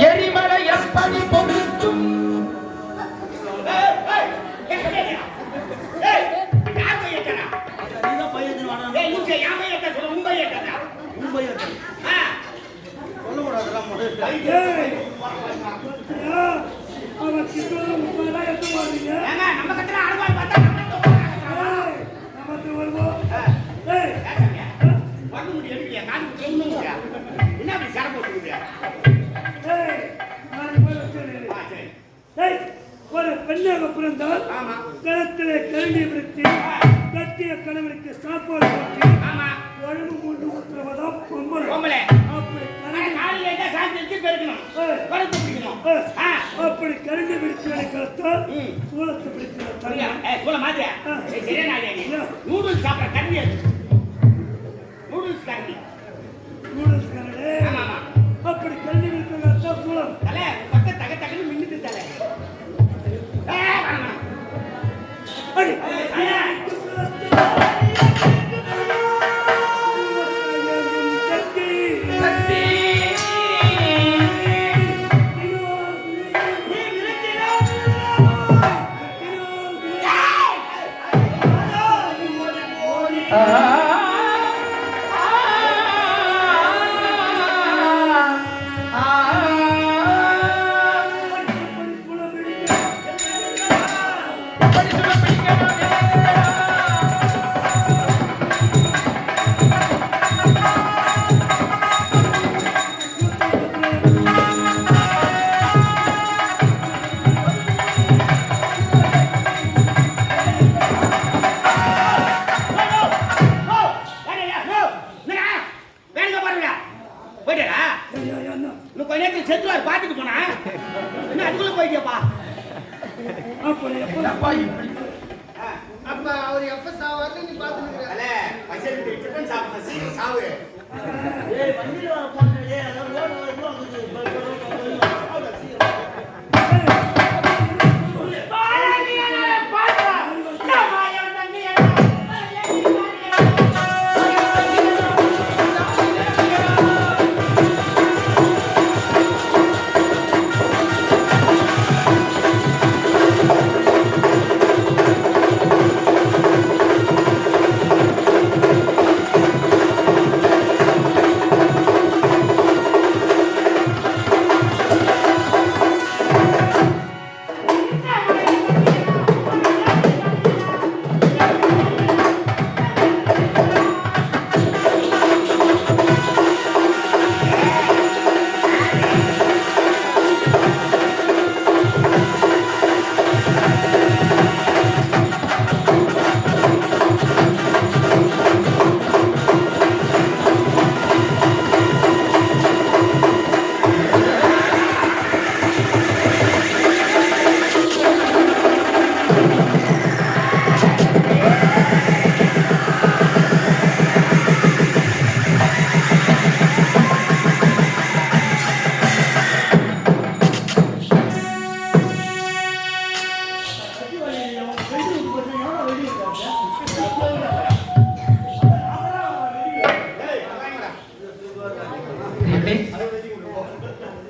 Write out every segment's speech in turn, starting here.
எரிமலை எப்படி பொருத்தும் ஏய் லூசே யாமே ஏத்த சொல்ல உங்க ஏத்தடா உங்க ஏத்த சொல்ல கூடாதுடா முதல்ல ஏய் அவன் கிட்டோட முப்பதா எடுத்து போறீங்க ஏங்க நம்ம கட்டற ஆடுவாள் பார்த்தா நமக்கு வருவோம் ஏய் வந்து முடி எடுக்கலையா காது ட்ரெம்னுங்க என்ன அப்படி சர போட்டுருக்கியா ஏய் நான் போய் வச்சிரேன் சரி ஏய் ஒரு பெண்ணாக பிறந்தால் ஆமா கரத்திலே கரண்டி பிடித்து கட்டிய கணவனுக்கு சாப்பாடு போட்டு ஆமா ஒழுங்கு கொண்டு ஊத்துறவதா பொம்பளை பொம்பளை அப்படி கரண்டி காலையில ஏதா சாந்தி எடுத்து பெருக்கணும் படுத்து பிடிக்கணும் அப்படி கரண்டி பிடித்து கலத்தால் சூளத்தை பிடித்து சொல்ல மாதிரியா சரியா நாளே நூடுல்ஸ் சாப்பிட கண்ணி நூடுல்ஸ் கண்ணி நூடுல்ஸ் கரண்டே ஆமா அப்படி கரண்டி பிடித்து கலத்தால் சூளம் தலை பட்ட தக தகன்னு மின்னுது தலை வேணாம் அடி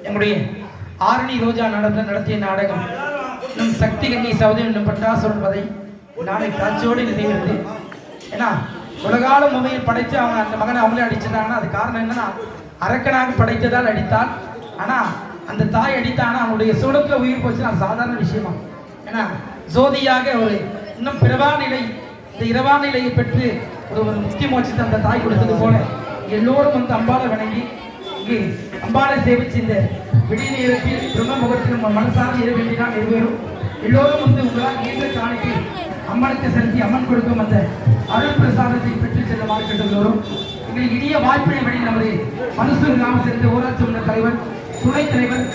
நம்முடைய ஆரணி ரோஜா நடத்திய நாடகம் நம் சக்தி கண்ணி சௌதம் என்னும் பட்டாசுரன் வதை நாளை காட்சியோடு நிறைவேறுது. ஏன்னா உலகால உண்மையில் படைத்து அவங்க அந்த மகனை அவங்களே அடிச்சிருந்தாங்கன்னா அது காரணம் என்னன்னா அரக்கனாக படைத்ததால் அடித்தால். ஆனா அந்த தாய் அடித்தானா அவனுடைய சுடக்க உயிர் போச்சு அது சாதாரண விஷயமா. ஏன்னா ஜோதியாக ஒரு இன்னும் பிறவா நிலை இந்த இரவா நிலையை பெற்று ஒரு முக்தி மோட்சத்தை அந்த தாய் கொடுத்தது போல எல்லோரும் வந்து அம்பாளை வணங்கி இங்கே அம்பாளை சேவிச்சு இந்த விடிய நேரத்தில் பிரம்ம முகத்தில் நம்ம மனசார இரு வேண்டிதான் நிறைவேறும். எல்லோரும் வந்து உங்களால் இயன்ற காணிக்கு அம்மனுக்கு செலுத்தி அம்மன் கொடுக்கும் அந்த அருள் பிரசாதத்தை பெற்று செல்ல வாழ்க்கை எங்களுக்கு இனிய வாய்ப்பினை வழி நமது மனசூர் கிராம சேர்ந்த ஊராட்சி மன்ற தலைவர் துணைத் தலைவர்